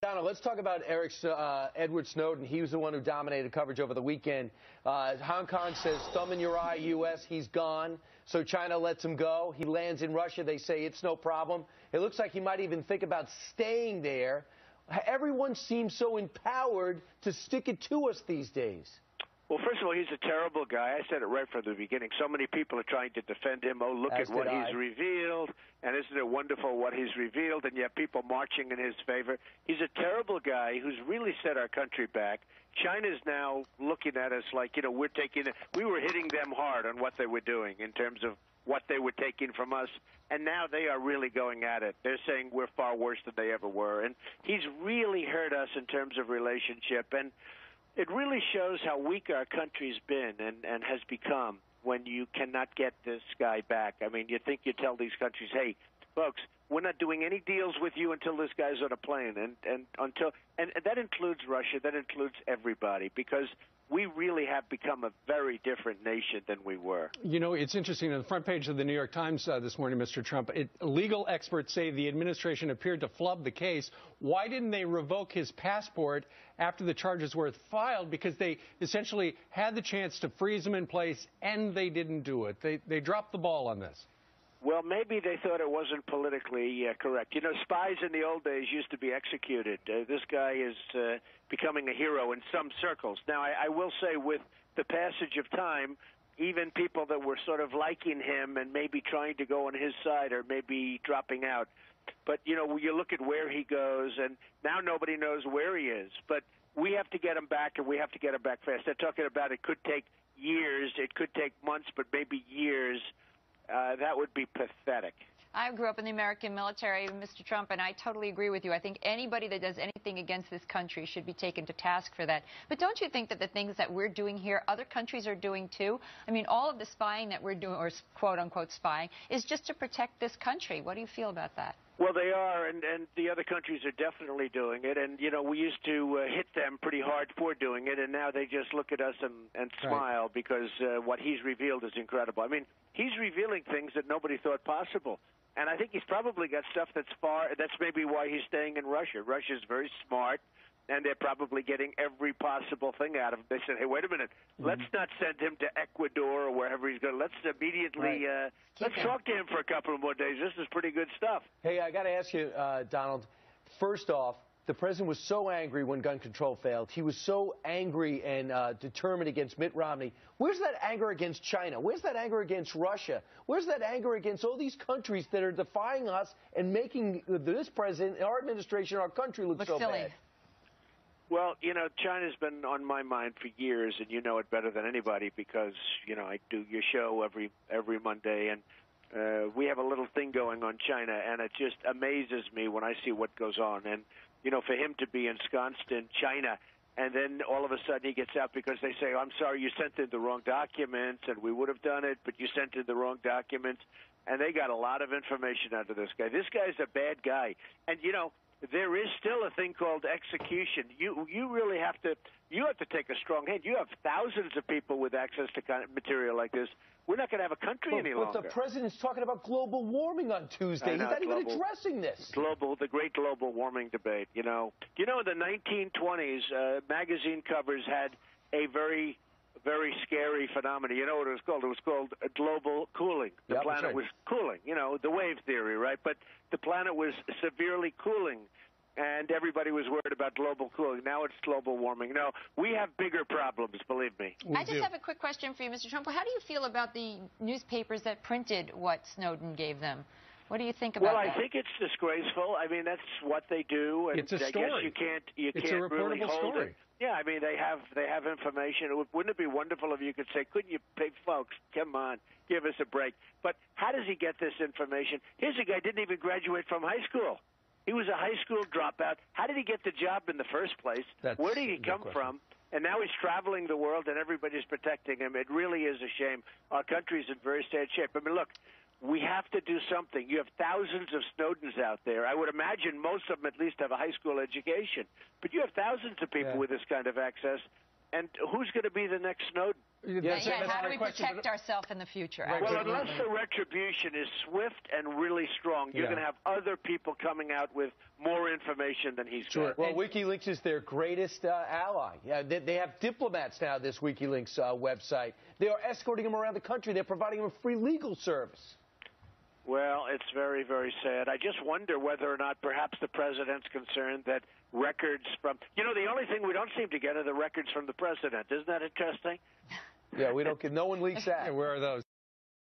Donald, let's talk about Edward Snowden. He was the one who dominated coverage over the weekend. Hong Kong says, thumb in your eye, U.S., he's gone. So China lets him go. He lands in Russia. They say it's no problem. It looks like he might even think about staying there. Everyone seems so empowered to stick it to us these days. Well, first of all, he's a terrible guy. I said it right from the beginning. So many people are trying to defend him. Oh, look at what he's revealed. And isn't it wonderful what he's revealed? And yet people marching in his favor. He's a terrible guy who's really set our country back. China's now looking at us like, we were hitting them hard on what they were doing in terms of what they were taking from us. And now they are really going at it. They're saying we're far worse than they ever were. And he's really hurt us in terms of relationship. And it really shows how weak our country's been and has become when you cannot get this guy back. I mean, you think you tell these countries, hey, folks, we're not doing any deals with you until this guy's on a plane. And that includes Russia. That includes everybody, because we really have become a very different nation than we were. You know, it's interesting. On the front page of the New York Times this morning, Mr. Trump, legal experts say the administration appeared to flub the case. Why didn't they revoke his passport after the charges were filed? Because they essentially had the chance to freeze him in place, and they didn't do it. They dropped the ball on this. Well, maybe they thought it wasn't politically correct. You know, spies in the old days used to be executed. This guy is becoming a hero in some circles. Now, I will say with the passage of time, even people that were sort of liking him and maybe trying to go on his side are maybe dropping out. But, you look at where he goes, and now nobody knows where he is. But we have to get him back, and we have to get him back fast. They're talking about it could take years, it could take months, but maybe years. That would be pathetic. I grew up in the American military, Mr. Trump, and I totally agree with you. I think anybody that does anything against this country should be taken to task for that. But don't you think that the things that we're doing here, other countries are doing too? I mean, all of the spying that we're doing, or quote-unquote spying, is just to protect this country. What do you feel about that? Well, they are, and the other countries are definitely doing it. And, we used to hit them pretty hard for doing it, and now they just look at us and smile because what he's revealed is incredible. I mean, he's revealing things that nobody thought possible. And I think he's probably got stuff that's maybe why he's staying in Russia. Russia's very smart, and they're probably getting every possible thing out of him. They said, hey, wait a minute, let's not send him to Ecuador or wherever he's going. Let's immediately, let's talk to him for a couple of more days. This is pretty good stuff. Hey, I got to ask you, Donald, first off, the president was so angry when gun control failed. He was so angry and determined against Mitt Romney. Where's that anger against China? Where's that anger against Russia? Where's that anger against all these countries that are defying us and making this president, our administration, our country look so silly. bad? Well, China's been on my mind for years, and you know it better than anybody because, I do your show every Monday, and we have a little thing going on China, and it just amazes me when I see what goes on. And for him to be ensconced in China, and then all of a sudden he gets out because they say, I'm sorry, you sent in the wrong documents, and we would have done it, but you sent in the wrong documents. And they got a lot of information out of this guy. This guy's a bad guy. And, there is still a thing called execution. You really have to take a strong hand. You have thousands of people with access to kind of material like this. We're not going to have a country any longer. But the president's talking about global warming on Tuesday. He's not even addressing this. The great global warming debate. In the 1920s, magazine covers had a very, very scary phenomenon. You know what it was called? It was called global cooling. The planet was cooling. The wave theory, right? But the planet was severely cooling, and everybody was worried about global cooling. Now it's global warming. No, we have bigger problems, believe me. I just have a quick question for you, Mr. Trump. How do you feel about the newspapers that printed what Snowden gave them? What do you think about that? Well, I think it's disgraceful. I mean, that's what they do, and it's a story. I guess you can't really hold it. Yeah, I mean, they have information. Wouldn't it be wonderful if you could say, couldn't you, big folks, come on, give us a break? But how does he get this information? Here's a guy didn't even graduate from high school. He was a high school dropout. How did he get the job in the first place? Where did he come from? And now he's traveling the world, and everybody's protecting him. It really is a shame. Our country's in very sad shape. I mean, look, we have to do something. You have thousands of Snowdens out there. I would imagine most of them at least have a high school education. But you have thousands of people with this kind of access. And who's going to be the next Snowden? how do we protect ourselves in the future? Right, well, unless the retribution is swift and really strong, you're going to have other people coming out with more information than he's got. Well, WikiLeaks is their greatest ally. Yeah, they have diplomats now, this WikiLeaks website. They are escorting them around the country. They're providing them a free legal service. Well, it's very, very sad. I just wonder whether or not perhaps the president's concerned that records from, the only thing we don't seem to get are the records from the president. Isn't that interesting? Yeah, we don't get, no one leaks that. Where are those?